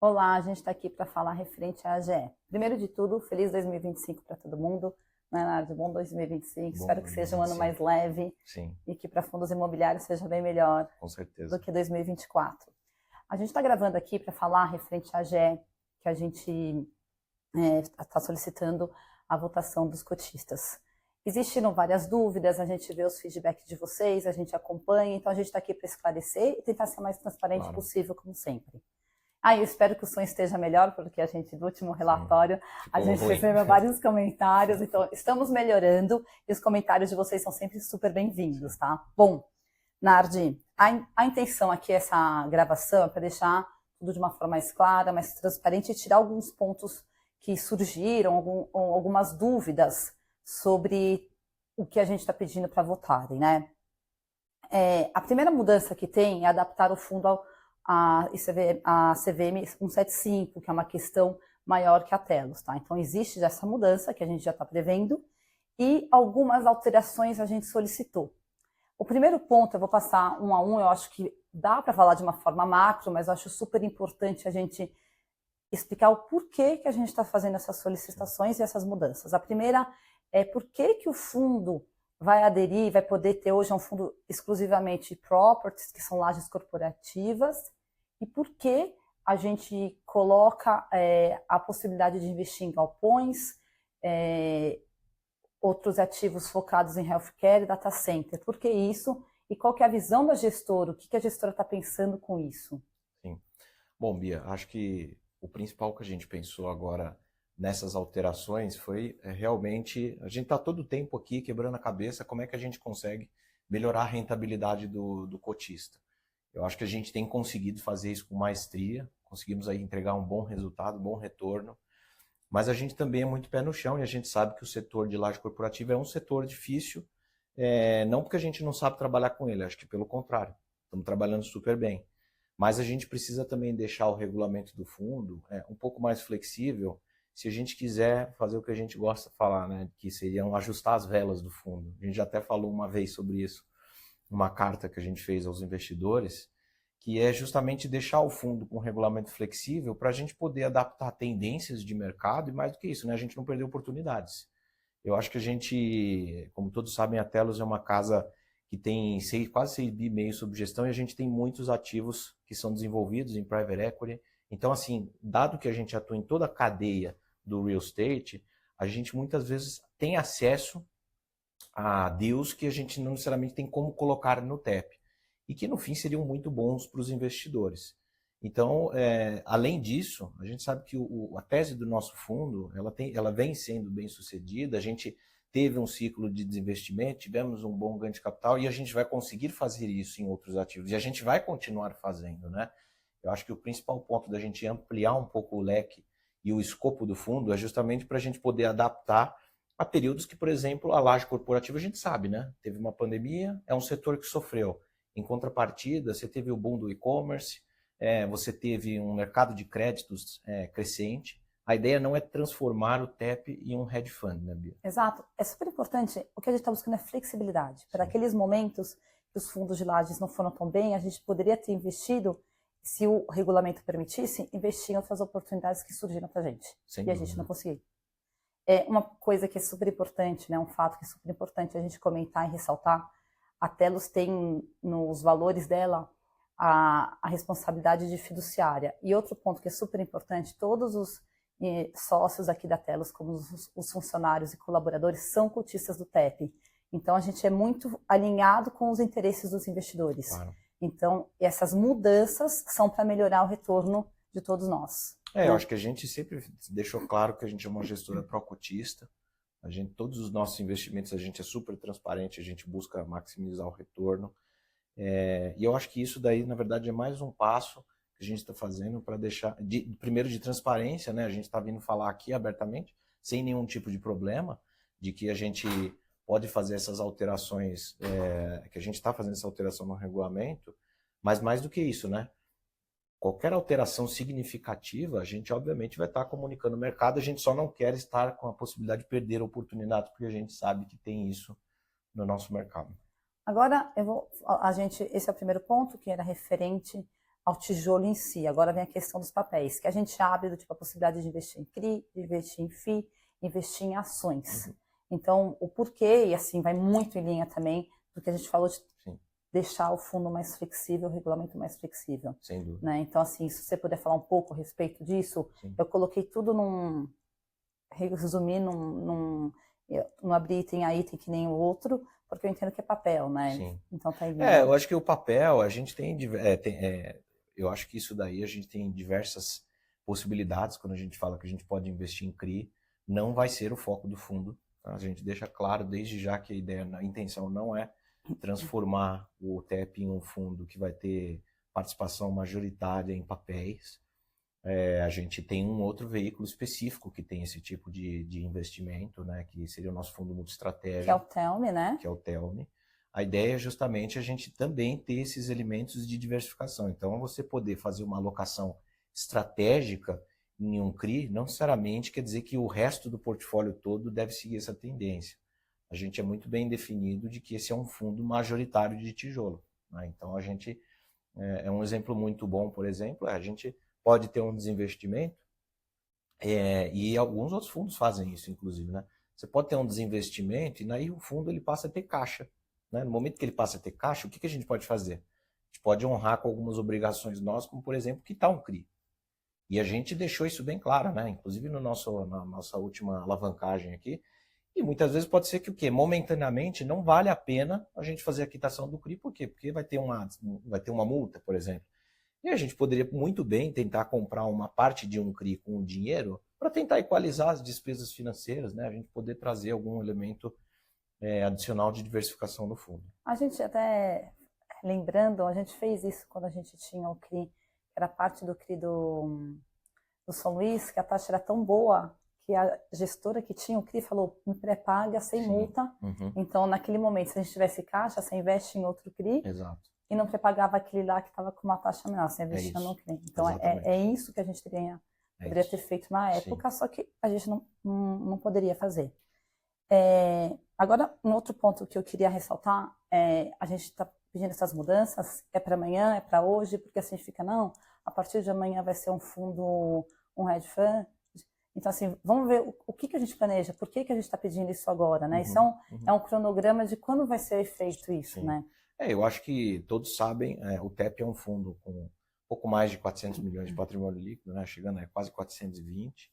Olá, a gente está aqui para falar referente à AGE. Primeiro de tudo, feliz 2025 para todo mundo. Leonardo, bom 2025. Bom Espero que seja um ano 2025. mais leve Sim, e que para fundos imobiliários seja bem melhor com do certeza. que 2024. A gente está gravando aqui para falar referente à AGE, que a gente está solicitando a votação dos cotistas. Existiram várias dúvidas, a gente vê os feedbacks de vocês, a gente acompanha, então a gente está aqui para esclarecer e tentar ser o mais transparente Claro. possível, como sempre. Eu espero que o som esteja melhor, porque a gente, do último relatório, a Ficou gente ruim. recebeu vários comentários, então estamos melhorando e os comentários de vocês são sempre super bem-vindos, tá? Bom, Nardi, a intenção aqui, essa gravação, é para deixar tudo de uma forma mais clara, mais transparente e tirar alguns pontos que surgiram, algumas dúvidas sobre o que a gente está pedindo para votarem, né? A primeira mudança que tem é adaptar o fundo a CVM 175, que é uma questão maior que a Telos, tá? Então existe essa mudança que a gente já está prevendo e algumas alterações a gente solicitou. O primeiro ponto, eu vou passar um a um, eu acho que dá para falar de uma forma macro, mas eu acho super importante a gente explicar o porquê que a gente está fazendo essas solicitações e essas mudanças. A primeira é por que o fundo vai aderir, vai poder ter hoje um fundo exclusivamente properties, que são lajes corporativas, e por que a gente coloca a possibilidade de investir em galpões, outros ativos focados em healthcare e data center. Por que isso? E qual que é a visão da gestora? O que a gestora está pensando com isso? Sim. Bom, Bia, acho que o principal que a gente pensou agora nessas alterações foi realmente, a gente está todo o tempo aqui quebrando a cabeça como é que a gente consegue melhorar a rentabilidade do cotista. Eu acho que a gente tem conseguido fazer isso com maestria, conseguimos aí entregar um bom resultado, um bom retorno, mas a gente também é muito pé no chão e a gente sabe que o setor de laje corporativa é um setor difícil, não porque a gente não sabe trabalhar com ele, acho que pelo contrário, estamos trabalhando super bem. Mas a gente precisa também deixar o regulamento do fundo um pouco mais flexível se a gente quiser fazer o que a gente gosta de falar, né? Que seriam ajustar as velas do fundo. A gente já até falou uma vez sobre isso, uma carta que a gente fez aos investidores, que é justamente deixar o fundo com um regulamento flexível para a gente poder adaptar tendências de mercado e mais do que isso, né? A gente não perder oportunidades. Eu acho que a gente, como todos sabem, a Telos é uma casa que tem quase 6,5 bi sob gestão e a gente tem muitos ativos que são desenvolvidos em private equity. Então, assim, dado que a gente atua em toda a cadeia do real estate, a gente muitas vezes tem acesso a deals que a gente não necessariamente tem como colocar no TEP e que no fim seriam muito bons para os investidores. Então, além disso, a gente sabe que a tese do nosso fundo ela vem sendo bem sucedida, a gente teve um ciclo de desinvestimento, tivemos um bom ganho de capital e a gente vai conseguir fazer isso em outros ativos e a gente vai continuar fazendo, né? Eu acho que o principal ponto da gente ampliar um pouco o leque e o escopo do fundo é justamente para a gente poder adaptar a períodos que, por exemplo, a laje corporativa a gente sabe, né? Teve uma pandemia, é um setor que sofreu. Em contrapartida, você teve o boom do e-commerce, você teve um mercado de créditos crescente. A ideia não é transformar o TEP em um hedge fund, né, Bia? Exato. É super importante. O que a gente está buscando é flexibilidade. Para aqueles momentos que os fundos de lajes não foram tão bem, a gente poderia ter investido, se o regulamento permitisse, investir em outras oportunidades que surgiram para a gente. Sem e a dúvida. gente não conseguiu. Uma coisa que é super importante, né, um fato que é super importante a gente comentar e ressaltar, a Telos tem nos valores dela a responsabilidade de fiduciária. E outro ponto que é super importante, todos os sócios aqui da Telos, como os funcionários e colaboradores, são cotistas do TEP. Então, a gente é muito alinhado com os interesses dos investidores. Claro. Então, essas mudanças são para melhorar o retorno de todos nós. Eu acho que a gente sempre deixou claro que a gente é uma gestora pró-cotista. Todos os nossos investimentos, a gente é super transparente, a gente busca maximizar o retorno. E eu acho que isso daí, na verdade, é mais um passo que a gente está fazendo para deixar, primeiro de transparência, né? A gente está vindo falar aqui abertamente, sem nenhum tipo de problema, de que a gente pode fazer essas alterações, que a gente está fazendo essa alteração no regulamento, mas mais do que isso, né? Qualquer alteração significativa, a gente obviamente vai estar comunicando o mercado, a gente só não quer estar com a possibilidade de perder a oportunidade, porque a gente sabe que tem isso no nosso mercado. Agora, esse é o primeiro ponto, que era referente ao tijolo em si. Agora vem a questão dos papéis, que a gente abre do tipo a possibilidade de investir em CRI, de investir em FI, investir em ações. Então, o porquê, e assim, vai muito em linha também do que a gente falou de deixar o fundo mais flexível, o regulamento mais flexível. Sem dúvida. Né? Então, assim, se você puder falar um pouco a respeito disso, eu coloquei tudo resumir eu não abri item a item que nem o outro, porque eu entendo que é papel, né? Sim. Então tá aí. Eu acho que o papel, a gente eu acho que isso daí a gente tem diversas possibilidades quando a gente fala que a gente pode investir em CRI, não vai ser o foco do fundo. Tá? A gente deixa claro desde já que a intenção não é transformar o TEP em um fundo que vai ter participação majoritária em papéis. A gente tem um outro veículo específico que tem esse tipo de investimento, né, que seria o nosso fundo multiestratégia. Que é o TELME, né? Que é o TELME. A ideia é justamente a gente também ter esses elementos de diversificação. Então, você poder fazer uma alocação estratégica em um CRI, não necessariamente quer dizer que o resto do portfólio todo deve seguir essa tendência. A gente é muito bem definido de que esse é um fundo majoritário de tijolo. Né? Então, a gente é um exemplo muito bom, por exemplo, a gente pode ter um desinvestimento, e alguns outros fundos fazem isso, inclusive, né? Você pode ter um desinvestimento e aí o fundo ele passa a ter caixa. Né? No momento que ele passa a ter caixa, o que a gente pode fazer? A gente pode honrar com algumas obrigações nossas, como, por exemplo, quitar um CRI. E a gente deixou isso bem claro, né? Inclusive na nossa úlima alavancagem aqui. E muitas vezes pode ser que o quê? Momentaneamente não vale a pena a gente fazer a quitação do CRI. Por quê? Porque vai ter uma multa, por exemplo. E a gente poderia muito bem tentar comprar uma parte de um CRI com o dinheiro para tentar equalizar as despesas financeiras, né? A gente poder trazer algum elemento adicional de diversificação no fundo. A gente até, lembrando, a gente fez isso quando a gente tinha o CRI, que era parte do CRI do São Luís, que a taxa era tão boa que a gestora que tinha o CRI falou, me pré-paga sem multa. Então, naquele momento, se a gente tivesse caixa, você investe em outro CRI. Exato. E não pré-pagava aquele lá que estava com uma taxa menor, você investia no CRI. Então, é isso que a gente poderia ter feito na época, só que a gente não poderia fazer. Agora, um outro ponto que eu queria ressaltar a gente está pedindo essas mudanças, é para amanhã, é para hoje, porque assim fica, não, a partir de amanhã vai ser um fundo, um hedge fund. Então, assim, vamos ver o que a gente planeja, por que a gente está pedindo isso agora, né? Isso é um cronograma de quando vai ser feito isso, né? Eu acho que todos sabem, o TEP é um fundo com um pouco mais de 400 milhões de patrimônio líquido, né, chegando a quase 420.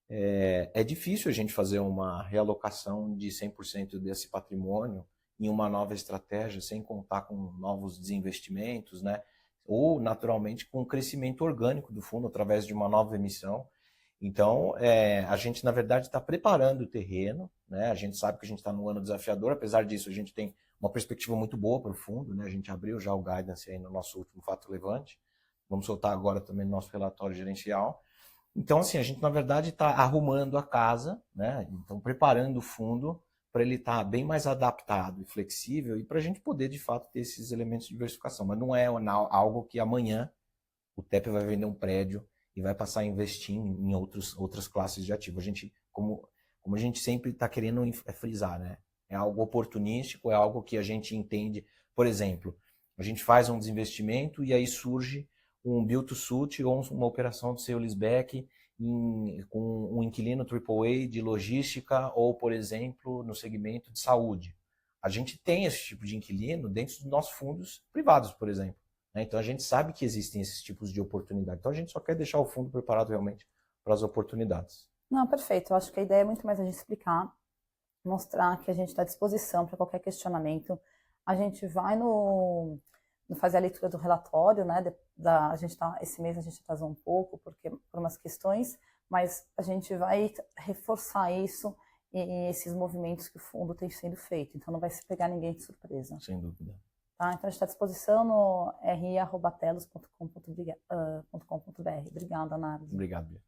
É difícil a gente fazer uma realocação de 100% desse patrimônio em uma nova estratégia, sem contar com novos desinvestimentos, né, ou, naturalmente, com o crescimento orgânico do fundo através de uma nova emissão. Então, a gente, na verdade, está preparando o terreno, né? A gente sabe que a gente está num ano desafiador, apesar disso, a gente tem uma perspectiva muito boa para o fundo, né? A gente abriu já o guidance aí no nosso último fato relevante, vamos soltar agora também no nosso relatório gerencial. Então, assim, a gente, na verdade, está arrumando a casa, né? Então, preparando o fundo para ele estar bem mais adaptado e flexível e para a gente poder, de fato, ter esses elementos de diversificação. Mas não é algo que amanhã o TEP vai vender um prédio e vai passar a investir em outras classes de ativo. A gente, como a gente sempre está querendo frisar, né? É algo oportunístico, é algo que a gente entende. Por exemplo, a gente faz um desinvestimento e aí surge um build to suit ou uma operação de sale-leaseback com um inquilino AAA de logística ou, por exemplo, no segmento de saúde. A gente tem esse tipo de inquilino dentro dos nossos fundos privados, por exemplo. Então, a gente sabe que existem esses tipos de oportunidades. Então, a gente só quer deixar o fundo preparado realmente para as oportunidades. Não, perfeito. Eu acho que a ideia é muito mais a gente explicar, mostrar que a gente está à disposição para qualquer questionamento. A gente vai no fazer a leitura do relatório, né? Esse mês a gente atrasou um pouco por umas questões, mas a gente vai reforçar isso e esses movimentos que o fundo tem sendo feito. Então, não vai se pegar ninguém de surpresa. Sem dúvida. Tá? Então, a gente está à disposição no ri@telos.com.br. Obrigada, Nardo. Obrigado, Bia.